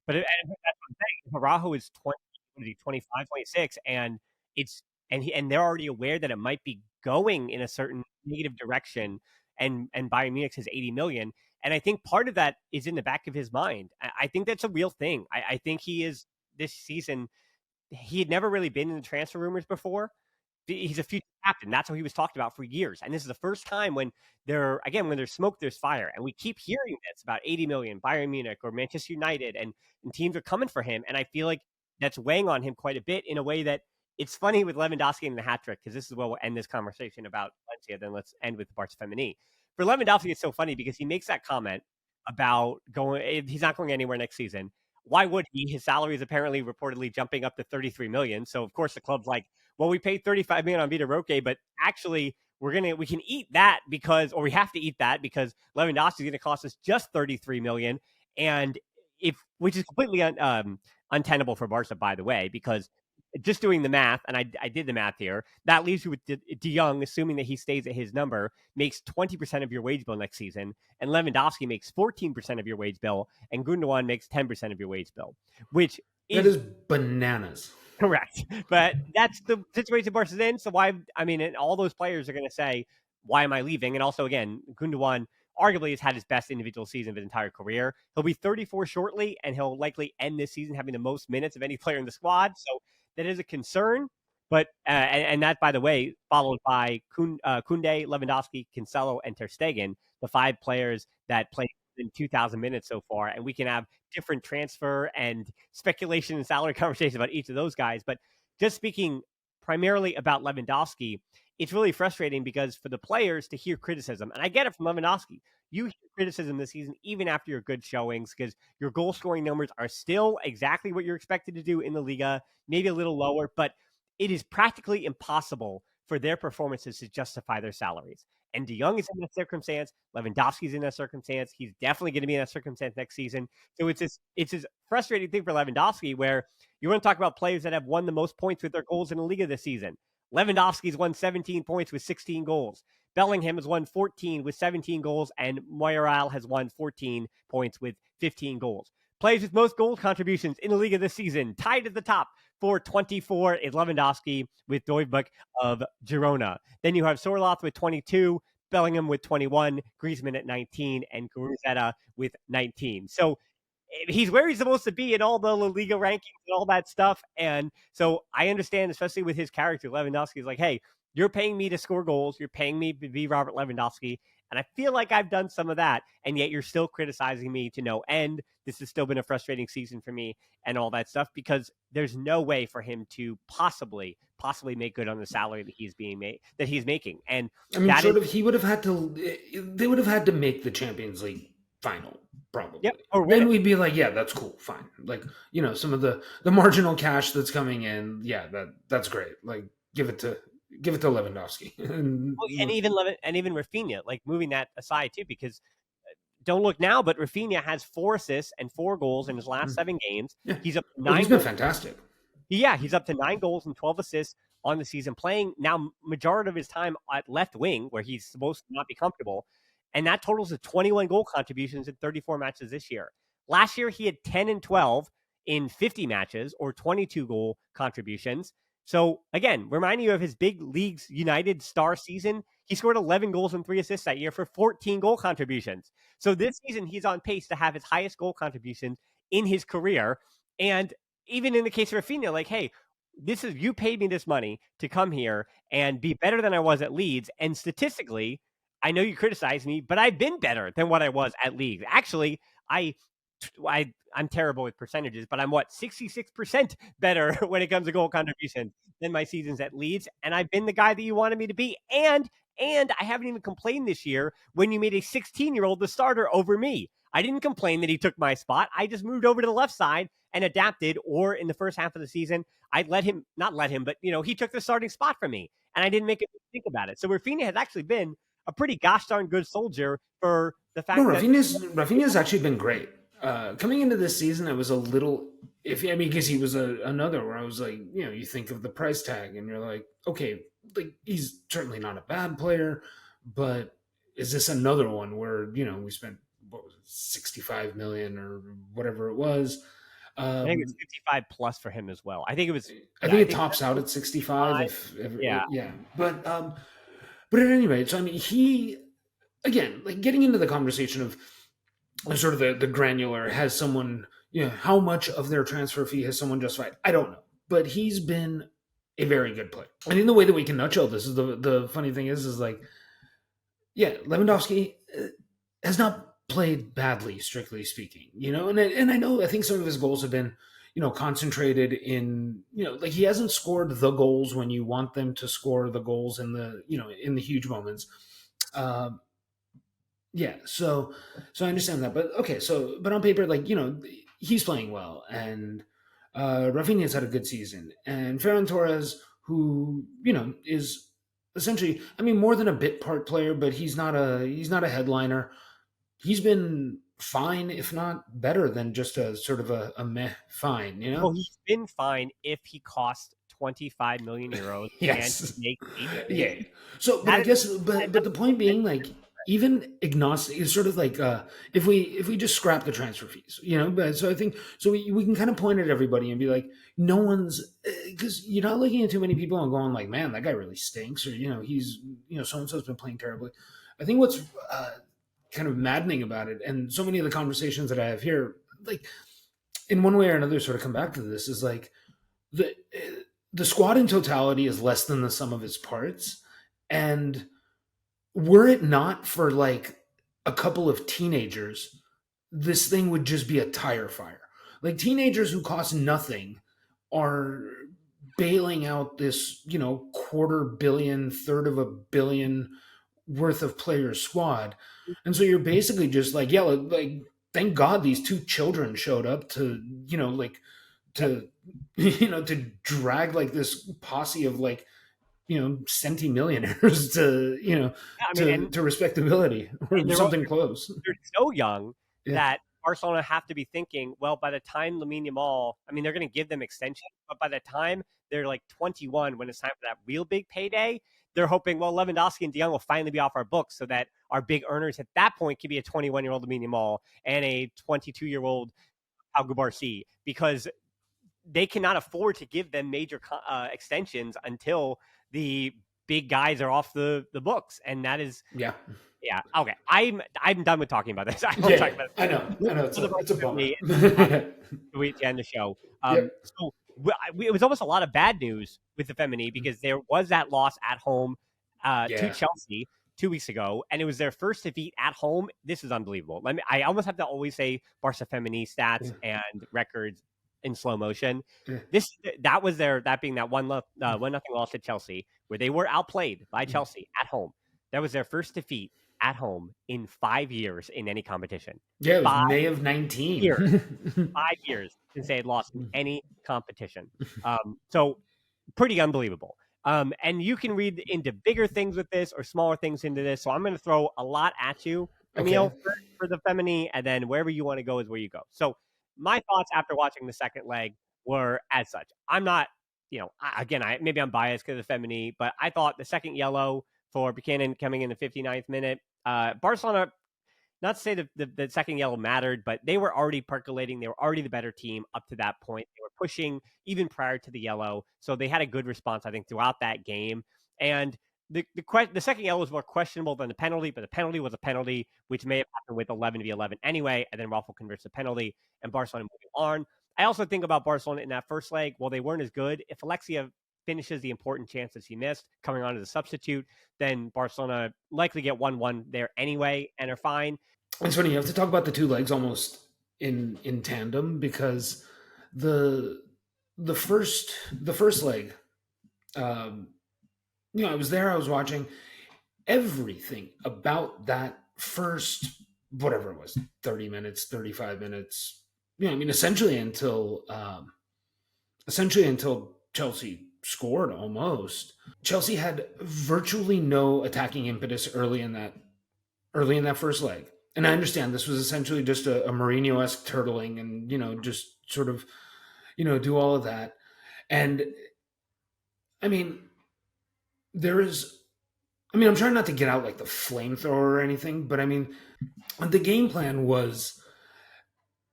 And that's what I'm saying. Harajo is 20, what is he, 25, 26, and it's and they're already aware that it might be going in a certain negative direction. and Bayern Munich has 80 million. And I think part of that is in the back of his mind. I think that's a real thing. I think he is this season. He had never really been in the transfer rumors before. He's a future captain. That's how he was talked about for years. And this is the first time when when there's smoke, there's fire. And we keep hearing this about 80 million, Bayern Munich or Manchester United, and teams are coming for him. And I feel like that's weighing on him quite a bit in a way that it's funny with Lewandowski and the hat trick, because this is where we'll end this conversation about Valencia. Then let's end with Barça Femení. For Lewandowski, it's so funny because he makes that comment about he's not going anywhere next season. Why would he? His salary is apparently reportedly jumping up to 33 million. So of course the club's like, well, we paid 35 million on Vitor Roque, but actually we can eat that we have to eat that because Lewandowski is going to cost us just 33 million. And which is completely untenable for Barca, by the way, because just doing the math, and I did the math here, that leaves you with De Jong, assuming that he stays at his number, makes 20% of your wage bill next season, and Lewandowski makes 14% of your wage bill, and Gundogan makes 10% of your wage bill, which is bananas. Correct. But that's the situation Barca's in. So and all those players are going to say, why am I leaving? And also, again, Gundogan arguably has had his best individual season of his entire career. He'll be 34 shortly, and he'll likely end this season having the most minutes of any player in the squad. So that is a concern. But and that, by the way, followed by Kunde, Lewandowski, Cancelo, and Ter Stegen, the 5 players that played in 2,000 minutes so far. And we can have different transfer and speculation and salary conversations about each of those guys. But just speaking primarily about Lewandowski, it's really frustrating because for the players to hear criticism, and I get it from Lewandowski, you hear criticism this season even after your good showings because your goal scoring numbers are still exactly what you're expected to do in the Liga, maybe a little lower, but it is practically impossible for their performances to justify their salaries. And De Jong is in that circumstance. Lewandowski's in that circumstance. He's definitely going to be in that circumstance next season. So it's this frustrating thing for Lewandowski where you want to talk about players that have won the most points with their goals in the Liga this season. Lewandowski's won 17 points with 16 goals. Bellingham has won 14 with 17 goals, and Moyral has won 14 points with 15 goals. Players with most goal contributions in the Liga this season, tied at the top for 24 is Lewandowski with Dojbuk of Girona. Then you have Sorloth with 22, Bellingham with 21, Griezmann at 19, and Guruzzetta with 19. So he's where he's supposed to be in all the La Liga rankings and all that stuff. And so I understand, especially with his character, Lewandowski is like, hey, you're paying me to score goals. You're paying me to be Robert Lewandowski. And I feel like I've done some of that. And yet you're still criticizing me to no end. This has still been a frustrating season for me and all that stuff because there's no way for him to possibly make good on the salary that he's making. And I mean, he would have had to, they would have had to make the Champions League final. Probably. Yep. Then we'd be like, yeah, that's cool, fine. Like, some of the marginal cash that's coming in, yeah, that's great. Like, give it to Lewandowski. and even Raphinha, like moving that aside too, because don't look now, but Raphinha has 4 assists and 4 goals in his last 7 games. Yeah. He's up to 9. He's been fantastic. Yeah, he's up to 9 goals and 12 assists on the season, playing now majority of his time at left wing, where he's supposed to not be comfortable. And that totals to 21 goal contributions in 34 matches this year. Last year, he had 10 and 12 in 50 matches, or 22 goal contributions. So, again, reminding you of his big Leagues United star season, he scored 11 goals and 3 assists that year for 14 goal contributions. So this season, he's on pace to have his highest goal contributions in his career. And even in the case of Raphinha, like, hey, you paid me this money to come here and be better than I was at Leeds. And statistically, I know you criticize me, but I've been better than what I was at Leeds. Actually, I'm terrible with percentages, but I'm 66% better when it comes to goal contribution than my seasons at Leeds. And I've been the guy that you wanted me to be. And I haven't even complained this year when you made a 16-year-old the starter over me. I didn't complain that he took my spot. I just moved over to the left side and adapted. Or in the first half of the season, I not let him, but he took the starting spot from me, and I didn't make a think about it. So Raphinha has actually been a pretty gosh darn good soldier for the fact that Raphinha's actually been great. Coming into this season, I was a little iffy. I mean, because he was another where I was like, you think of the price tag and you're like, okay, like he's certainly not a bad player, but is this another one where we spent 65 million or whatever it was? I think it's 55 plus for him as well. I think it was. I think it tops out at 65. Yeah. But at any rate, so I mean, again, like getting into the conversation of sort of the granular, has someone, how much of their transfer fee has someone justified? I don't know, but he's been a very good player. And in the way that we can nutshell this is the funny thing is like, yeah, Lewandowski has not played badly, strictly speaking, and I know, I think some of his goals have been, concentrated in, like he hasn't scored the goals when you want them to score the goals in the, in the huge moments. Yeah, so I understand that, but okay, but on paper, like, he's playing well, and Raphinha's had a good season, and Ferran Torres, who is essentially, I mean, more than a bit part player, but he's not a headliner. He's been fine, if not better than just a sort of a meh fine, Well, he's been fine if he cost 25 million euros and Yes. make 8 Yeah. million. So, but I guess, but the point being, like, even agnostic is sort of like, if we just scrap the transfer fees, But so I think, so we can kind of point at everybody and be like, no one's, because you're not looking at too many people and going like, man, that guy really stinks, or he's, so and so's been playing terribly. I think what's kind of maddening about it, and so many of the conversations that I have here, like, in one way or another, sort of come back to this, is like the the squad in totality is less than the sum of its parts, and were it not for like a couple of teenagers, this thing would just be a tire fire. Like, teenagers who cost nothing are bailing out this, quarter billion, third of a billion worth of player squad. And so you're basically just like, yeah, like, thank God these two children showed up to, like, to, to drag like this posse of like, centimillionaires to, Yeah, I mean, to respectability, or and something close. they're so young Yeah. that Barcelona have to be thinking, well, by the time Lamine Yamal, I mean, they're going to give them extension, but by the time they're like 21, when it's time for that real big payday, they're hoping, well, Lewandowski and De Jong will finally be off our books so that our big earners at that point could be a 21-year-old Lamine Yamal and a 22-year-old Pau Barsi, because they cannot afford to give them major extensions until the big guys are off the books. And that is, Yeah. yeah, okay. I'm done with talking about this. I don't Yeah. talk about I know. it. I know. It's a bummer. To end the show. Yep. So it was almost a lot of bad news with the Femení, because there was that loss at home to Yeah. Chelsea 2 weeks ago, and it was their first defeat at home. This is unbelievable. I almost have to always say Barça Femení stats and records in slow motion. Yeah. That being that 1-0 loss to Chelsea, where they were outplayed by Chelsea at home. That was their first defeat at home in 5 years in any competition. Yeah, it was May of 19. 5 years since they had lost in any competition. So pretty unbelievable. And you can read into bigger things with this or smaller things into this. So I'm going to throw a lot at you, Emile, Okay. for the Femení, and then wherever you want to go is where you go. So my thoughts after watching the second leg were as such. I'm not, maybe I'm biased because of the Femení, but I thought the second yellow for Buchanan coming in the 59th minute, Barcelona, not to say the second yellow mattered, but they were already percolating. They were already the better team up to that point. They were pushing even prior to the yellow. So they had a good response, I think, throughout that game. And the second yellow was more questionable than the penalty, but the penalty was a penalty, which may have happened with 11-11 anyway. And then Raffle converts the penalty and Barcelona moving on. I also think about Barcelona in that first leg. Well, they weren't as good. If Alexia finishes the important chances he missed coming on as a substitute, then Barcelona likely get 1-1 there anyway and are fine. It's funny, you have to talk about the two legs almost in tandem, because the first leg, I was there, I was watching everything about that first, whatever it was, 30 minutes, 35 minutes, essentially until Chelsea scored almost. Chelsea had virtually no attacking impetus early in that first leg. And I understand this was essentially just a Mourinho-esque turtling and, just sort of, do all of that. And I mean, I'm trying not to get out like the flamethrower or anything, but I mean, the game plan was,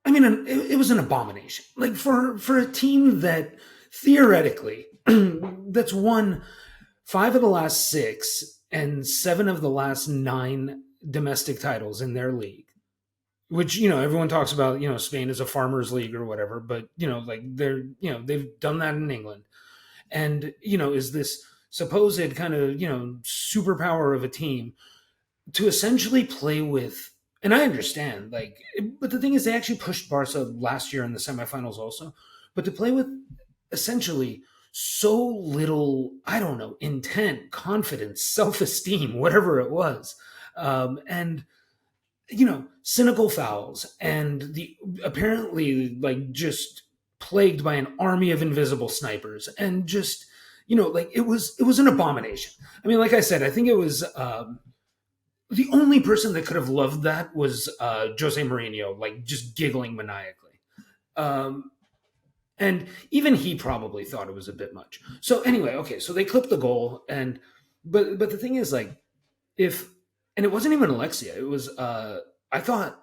it was an abomination. Like, for a team that theoretically, that's won 5 of the last 6 and 7 of the last 9 domestic titles in their league, which everyone talks about. Spain is a farmers league or whatever, but like they've done that in England, and is this supposed kind of superpower of a team to essentially play with. And I understand, like, but the thing is, they actually pushed Barca last year in the semifinals also, but to play with essentially so little, I don't know, intent, confidence, self-esteem, whatever it was, and cynical fouls, and the apparently like just plagued by an army of invisible snipers, and just like it was an abomination. I mean, like I said, I think it was the only person that could have loved that was Jose Mourinho, like just giggling maniacally. And even he probably thought it was a bit much. So anyway, okay, so they clipped the goal, and but the thing is, like, if and it wasn't even Alexia, it was I thought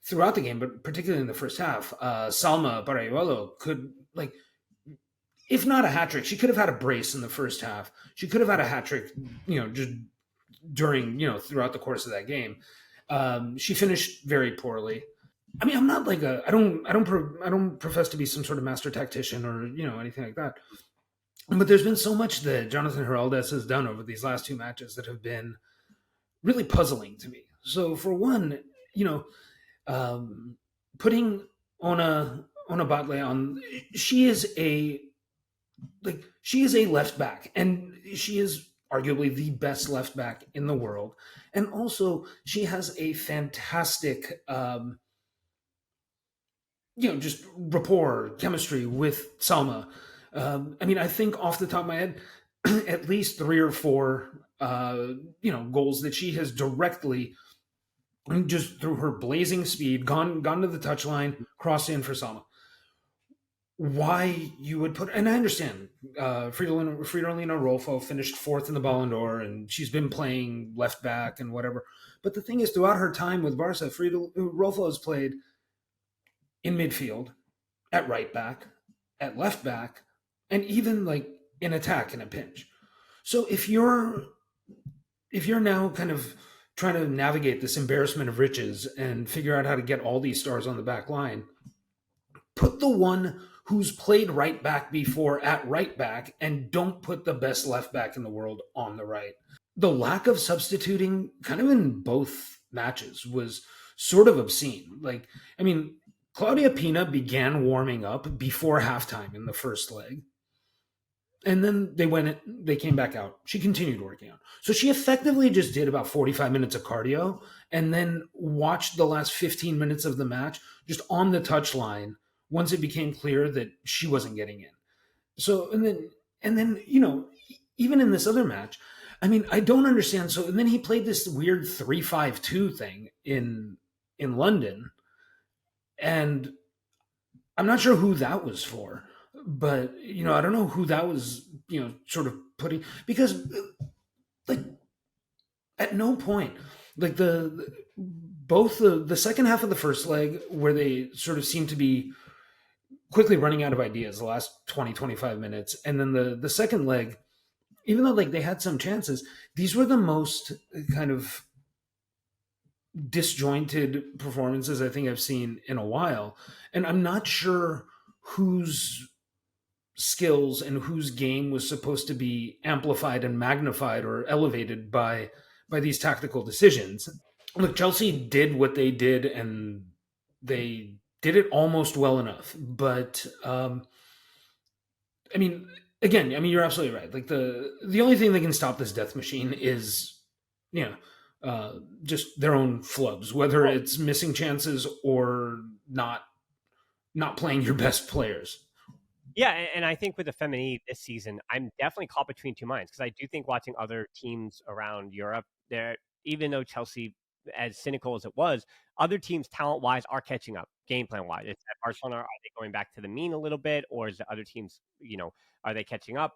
throughout the game, but particularly in the first half, Salma Barayuelo could, like, if not a hat trick, she could have had a brace in the first half. She could have had a hat trick, just during throughout the course of that game. She finished very poorly. I mean, I'm not like I don't profess to be some sort of master tactician or anything like that. But there's been so much that Jonathan Heraldes has done over these last two matches that have been really puzzling to me. So for one, putting Ona Batle on, she is a left back, and she is arguably the best left back in the world, and also she has a fantastic just rapport, chemistry with Salma. I mean, I think off the top of my head, at least 3 or 4, goals that she has directly, just through her blazing speed, gone to the touchline, crossed in for Salma. Why you would put, and I understand, Fridolina Rolfo finished 4th in the Ballon d'Or, and she's been playing left back and whatever. But the thing is, throughout her time with Barca, Rolfo has played in midfield, at right back, at left back, and even like in attack in a pinch. So if you're now kind of trying to navigate this embarrassment of riches and figure out how to get all these stars on the back line, put the one who's played right back before at right back, and don't put the best left back in the world on the right. The lack of substituting kind of in both matches was sort of obscene. Like, I mean, Claudia Pina began warming up before halftime in the first leg. And then they came back out. She continued working out. So she effectively just did about 45 minutes of cardio, and then watched the last 15 minutes of the match just on the touchline once it became clear that she wasn't getting in. So, and then, even in this other match, I mean, I don't understand. So, and then he played this weird 3-5-2 thing in London, and I'm not sure who that was for, but I don't know who that was, sort of putting, because like at no point, like both the second half of the first leg, where they sort of seem to be quickly running out of ideas, the last 20-25 minutes, and then the second leg, even though like they had some chances, these were the most kind of disjointed performances I think I've seen in a while. And I'm not sure whose skills and whose game was supposed to be amplified and magnified or elevated by these tactical decisions. Look, Chelsea did what they did, and they did it almost well enough. But I mean, again, I mean, you're absolutely right. Like the only thing that can stop this death machine is, just their own flubs, whether it's missing chances or not playing your best players. Yeah, and I think with the Femení this season, I'm definitely caught between two minds, because I do think watching other teams around Europe, there, even though Chelsea, as cynical as it was, other teams talent-wise are catching up, game plan-wise. It's at Barcelona, are they going back to the mean a little bit, or is the other teams, are they catching up?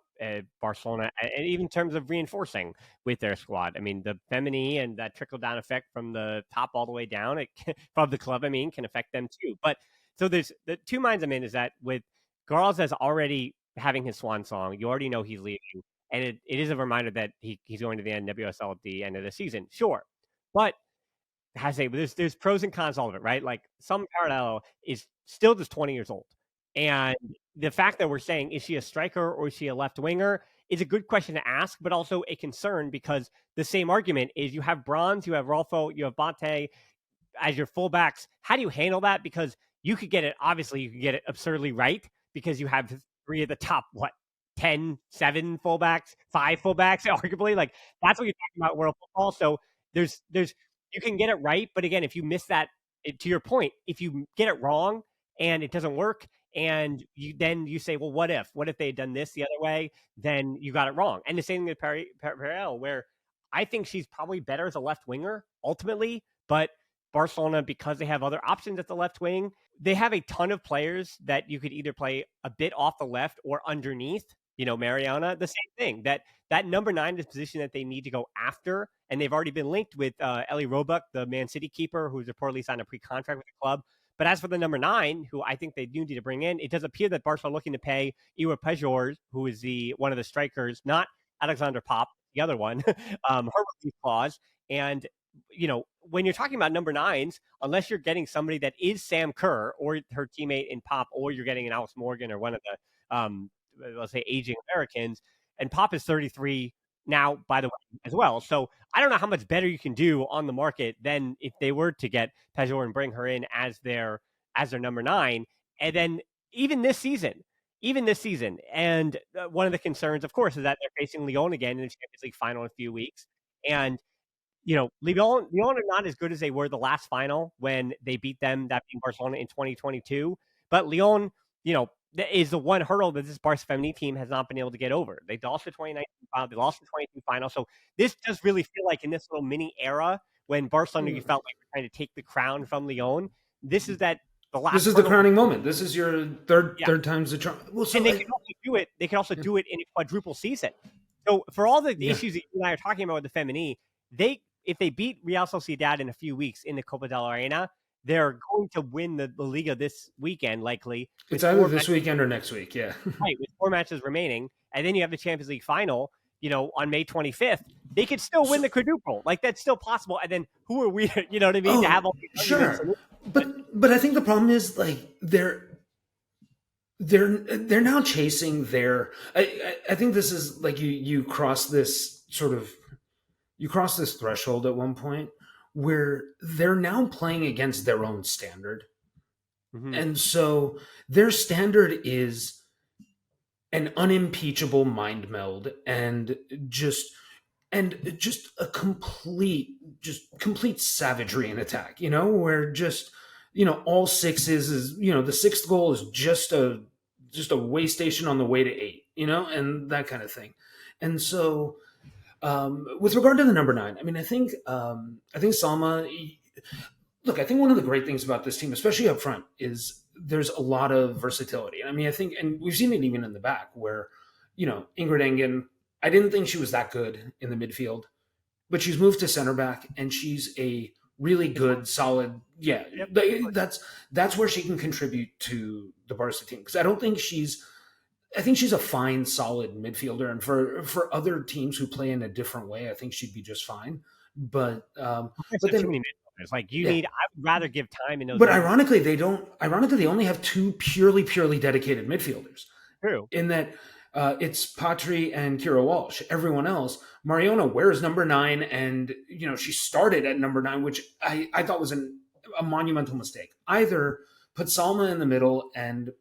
Barcelona, and even in terms of reinforcing with their squad. I mean, the Femení and that trickle-down effect from the top all the way down, from the club, I mean, can affect them too. But so there's the two minds I'm in, is that with Garls is already having his swan song. You already know he's leaving. And it is a reminder that he's going to the NWSL at the end of the season. Sure. But I say there's pros and cons all of it, right? Like some parallel is still just 20 years old. And the fact that we're saying, is she a striker or is she a left winger, is a good question to ask, but also a concern because the same argument is you have Bronze, you have Rolfo, you have Bate as your fullbacks. How do you handle that? Because you could get it, obviously, you could get it absurdly right because you have three of the top, 10, 7 fullbacks, 5 fullbacks, arguably. Like, that's what you're talking about world football. So there's, you can get it right. But again, if you miss that, to your point, if you get it wrong and it doesn't work, and you say, well, what if they had done this the other way? Then you got it wrong. And the same thing with Perel, where I think she's probably better as a left winger ultimately, but Barcelona, because they have other options at the left wing, they have a ton of players that you could either play a bit off the left or underneath. Mariana, the same thing. That number 9 is a position that they need to go after, and they've already been linked with Ellie Roebuck, the Man City keeper, who's reportedly signed a pre-contract with the club. But as for the number 9, who I think they do need to bring in, it does appear that Barca are looking to pay Iwer Pejor, who is one of the strikers, not Alexander Pop, the other one, her release clause. And when you're talking about number 9s, unless you're getting somebody that is Sam Kerr or her teammate in Pop, or you're getting an Alex Morgan or one of the, let's say, aging Americans, and Pop is 33 now, by the way, as well. So I don't know how much better you can do on the market than if they were to get Pejor and bring her in as their number 9. And then even this season, and one of the concerns, of course, is that they're facing Lyon again in the Champions League final in a few weeks. And Lyon are not as good as they were the last final when they beat them, that being Barcelona, in 2022. But Lyon, is the one hurdle that this Barça Femení team has not been able to get over. They lost the 2019 final, they lost the 22 final. So this does really feel like in this little mini era when Barcelona, you felt like we're trying to take the crown from Lyon. This is the last. This is the crowning moment. This is your third time's the charm. Well, so and they can also do it. They can also do it in a quadruple season. So for all the issues that you and I are talking about with the Femení, if they beat Real Sociedad in a few weeks in the Copa del Arena, they're going to win the Liga this weekend, likely. It's either this weekend or next week, yeah. Right, with 4 matches remaining. And then you have the Champions League final, on May 25th. They could still win the quadruple. Like, that's still possible. And then who are we, you know what I mean, to have all these sure. But I think the problem is, like, they're now chasing their... I think this is, like, you cross this threshold at one point where they're now playing against their own standard. Mm-hmm. And so their standard is an unimpeachable mind meld and just a complete savagery in attack, where just, all 6 is, the 6th goal is just a way station on the way to 8, and that kind of thing. And so, with regard to the number 9, I mean, I think Salma. Look, I think one of the great things about this team, especially up front, is there's a lot of versatility. I mean, I think, and we've seen it even in the back, where Ingrid Engen. I didn't think she was that good in the midfield, but she's moved to center back, and she's a really good, solid. Yeah, that's where she can contribute to the Barca team, because I think she's a fine, solid midfielder, and for other teams who play in a different way, I think she'd be just fine. But then, like I would rather give time in those. But ironically, they don't. Ironically, they only have 2 purely dedicated midfielders. True. In that, it's Patri and Kira Walsh. Everyone else, Mariona wears number 9, and she started at number 9, which I thought was a monumental mistake. Either put Salma in the middle and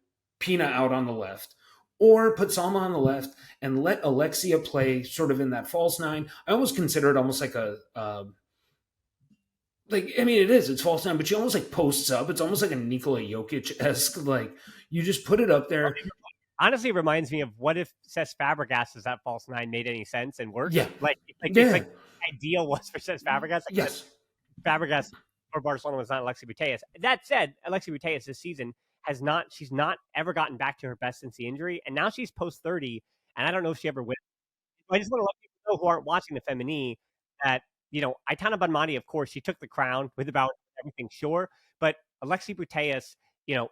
Pina out on the left, or put Salma on the left and let Alexia play sort of in that false 9. I almost consider it almost like it's false 9, but she almost like posts up. It's almost like a Nikola Jokic-esque, like you just put it up there. Honestly, it reminds me of what if Cesc Fabregas as that false 9 made any sense and worked? Yeah. It's like ideal was for Cesc Fabregas. Yes. Fabregas for Barcelona was not Alexia Putellas. That said, Alexia Putellas this season she's not ever gotten back to her best since the injury, and now she's post 30, and I don't know if she ever will. I just want to let people know who aren't watching the Femení that Aitana Bonmati, of course, she took the crown with about everything, sure, but Alexia Putellas,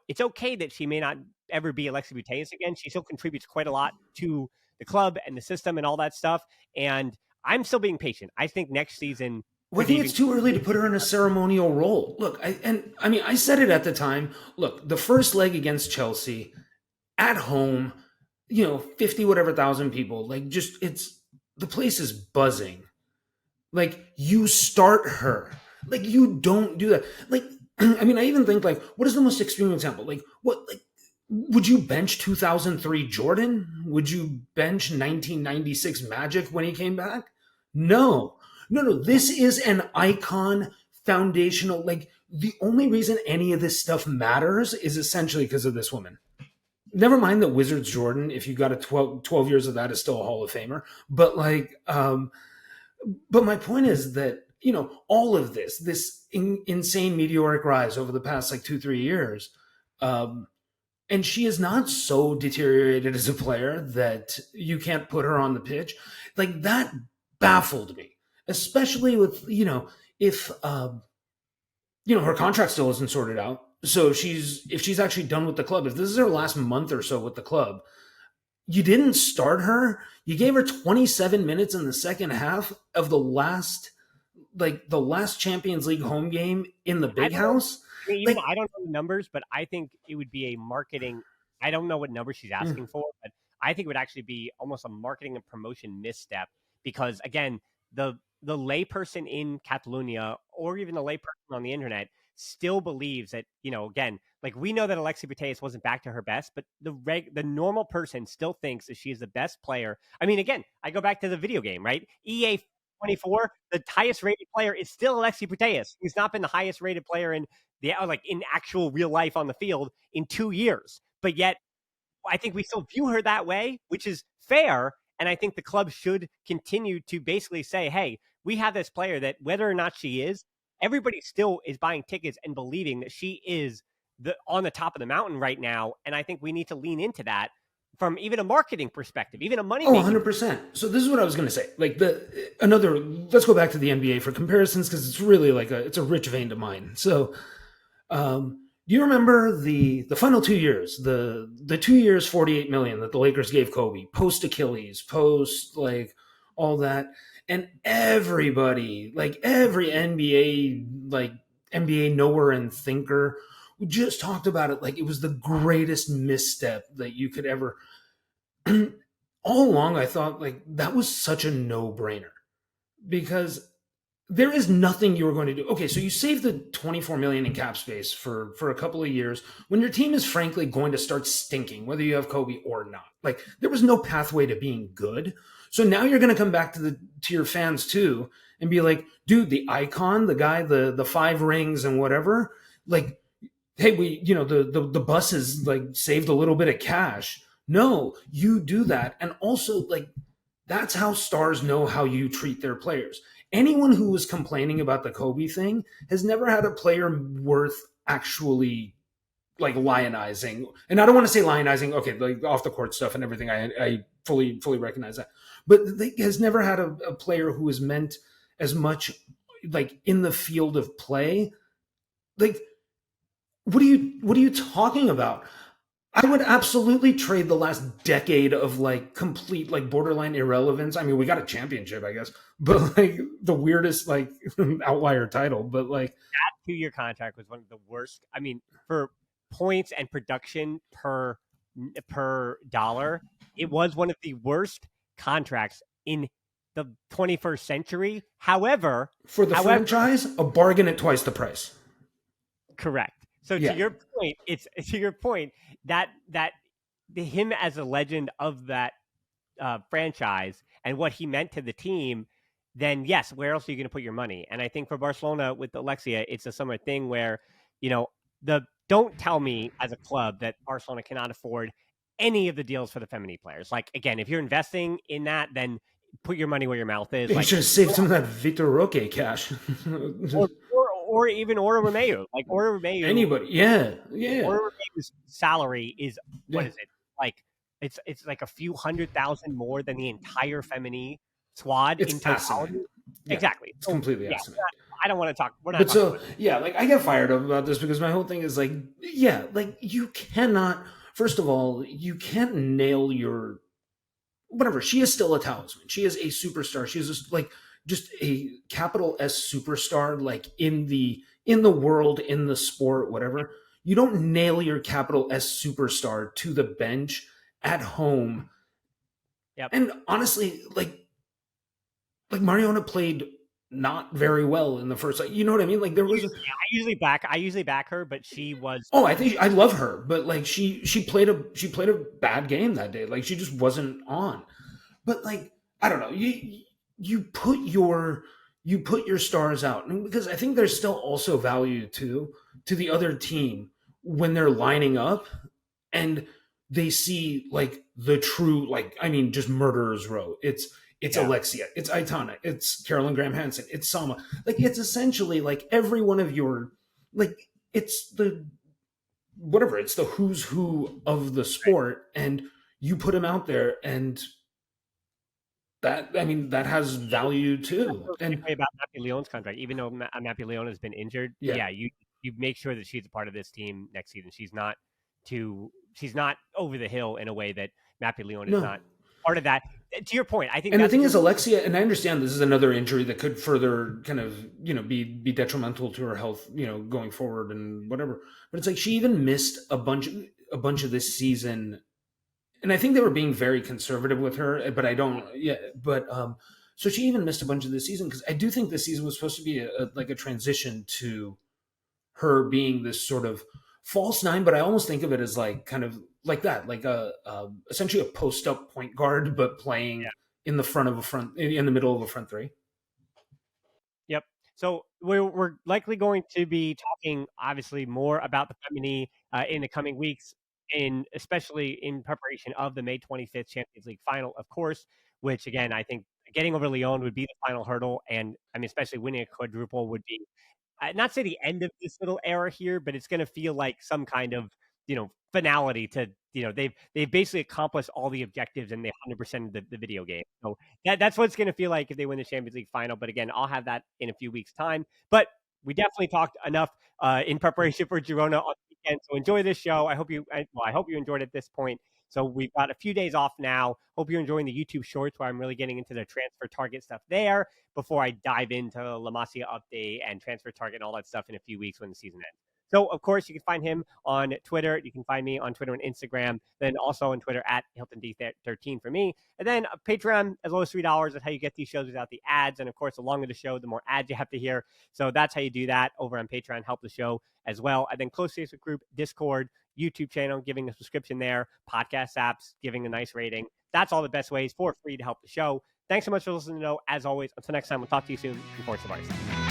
it's okay that she may not ever be Alexia Putellas again. She still contributes quite a lot to the club and the system and all that stuff, and I'm still being patient. I think next season Well, I think it's too early to put her in a ceremonial role. Look, I said it at the time. Look, the first leg against Chelsea at home, 50 whatever thousand people, like just the place is buzzing. Like you start her. Like you don't do that. Like I even think like what is the most extreme example? Like what like would you bench 2003 Jordan? Would you bench 1996 Magic when he came back? No. No. This is an icon foundational. Like the only reason any of this stuff matters is essentially because of this woman. Never mind that Wizards Jordan, if you got a 12 years of that, is still a Hall of Famer. But but my point is that, all of this insane meteoric rise over the past like 2-3 years, and she is not so deteriorated as a player that you can't put her on the pitch. Like that baffled me, especially with, if, her contract still isn't sorted out. So if she's actually done with the club, if this is her last month or so with the club, you didn't start her. You gave her 27 minutes in the second half of the last Champions League home game in the big house. I don't know the numbers, but I think it would be a marketing. I don't know what number she's asking for, but I think it would actually be almost a marketing and promotion misstep because, again, the layperson in Catalonia or even the layperson on the internet still believes that, again, like we know that Alexia Putellas wasn't back to her best, but the normal person still thinks that she is the best player. I mean, again, I go back to the video game, right? EA 24, the highest rated player is still Alexia Putellas. He's not been the highest rated player in actual real life on the field in 2 years. But yet I think we still view her that way, which is fair. And I think the club should continue to basically say, hey, we have this player that whether or not she is, everybody still is buying tickets and believing that she is on the top of the mountain right now. And I think we need to lean into that from even a marketing perspective, even a money. 100%. So this is what I was going to say. Like let's go back to the NBA for comparisons because it's really like it's a rich vein to mine. So, do you remember the final 2 years, the 2 years, 48 million that the Lakers gave Kobe post Achilles, post like all that, and everybody, like every NBA knower and thinker, we just talked about it like it was the greatest misstep that you could ever. All along, I thought like that was such a no-brainer because there is nothing you were going to do. Okay, so you save the 24 million in cap space for a couple of years when your team is frankly going to start stinking, whether you have Kobe or not. Like there was no pathway to being good. So now you're going to come back to your fans too and be like, dude, the icon, the guy, the 5 rings and whatever, like, hey, the bus has like saved a little bit of cash. No, you do that. And also like, that's how stars know how you treat their players. Anyone who was complaining about the Kobe thing has never had a player worth actually like lionizing. And I don't want to say lionizing. Okay, like off the court stuff and everything. I fully recognize that. But has never had a player who has meant as much like in the field of play. Like, what are you talking about? I would absolutely trade the last decade of like complete like borderline irrelevance. I mean, we got a championship, I guess, but like the weirdest like outlier title. But like that 2-year contract was one of the worst. I mean, for points and production per dollar, it was one of the worst contracts in the 21st century. However, for the franchise, a bargain at twice the price. Correct. So to your point, it's to your point that him as a legend of that franchise and what he meant to the team, then yes, where else are you going to put your money? And I think for Barcelona with Alexia, it's a similar thing where, don't tell me as a club that Barcelona cannot afford any of the deals for the Femení players. Like, again, if you're investing in that, then put your money where your mouth is. You should have saved some of that Vitor Roque cash. or even Ora Romeo. Like Ora Romeo. Anybody. Yeah. Ora Romeo's salary is, what is it? Like, it's like a few $100,000 more than the entire Femení squad it's in totality. Yeah, exactly. It's completely asinine. I don't want to talk. We're not. But so, like I get fired up about this because my whole thing is like, like you cannot. First of all, you can't nail your whatever. She is still a talisman. She is a superstar. She is just like just a capital S superstar, like in the world, in the sport, whatever, you don't nail your capital S superstar to the bench at home. Yep. And honestly, like Mariona played not very well in the first. Like, you know what I mean? Like there was. I usually back her, but she was. Oh, I think I love her, but like she played a bad game that day. Like she just wasn't on. But like I don't know, you put your stars out, and because I think there's still also value to the other team when they're lining up and they see like the true, like I mean just murderers row. It's Alexia, it's Aitana, it's Carolyn Graham Hansen, it's Sama. Like it's essentially like every one of your, like it's the whatever, it's the who's who of the sport, and you put them out there, and that, I mean, that has value too. And About Mappy Leon's contract, even though Mappy Leon has been injured, yeah, you make sure that she's a part of this team next season. She's not over the hill in a way that Mappy Leon is no. not part of that. To your point, I think. And the thing is, Alexia, and I understand this is another injury that could further kind of, be detrimental to her health, going forward and whatever. But it's like she even missed a bunch of this season, and I think they were being very conservative with her. But I don't, so she even missed a bunch of this season because I do think this season was supposed to be a transition to her being this sort of false nine, but I almost think of it as like kind of like that, like essentially a post up point guard, but playing in the middle of a front three. Yep. So we're likely going to be talking obviously more about the Femení in the coming weeks, especially in preparation of the May 25th Champions League final, of course, which again, I think getting over Lyon would be the final hurdle. And I mean, especially winning a quadruple would be, not say the end of this little era here, but it's going to feel like some kind of, finality to, they've basically accomplished all the objectives and they 100% the video game. So that's what it's going to feel like if they win the Champions League final. But again, I'll have that in a few weeks' time. But we definitely talked enough in preparation for Girona on the weekend. So enjoy this show. I hope you enjoyed it at this point. So we've got a few days off now. Hope you're enjoying the YouTube shorts where I'm really getting into the transfer target stuff there before I dive into La Masia update and transfer target and all that stuff in a few weeks when the season ends. So, of course, you can find him on Twitter. You can find me on Twitter and Instagram. Then also on Twitter at HiltonD13 for me. And then Patreon, as low as $3. That's how you get these shows without the ads. And, of course, the longer the show, the more ads you have to hear. So that's how you do that over on Patreon. Help the show as well. And then close Facebook group, Discord, YouTube channel, giving a subscription there, podcast apps, giving a nice rating. That's all the best ways for free to help the show. Thanks so much for listening, though. As always, until next time, we'll talk to you soon. Forza Barça.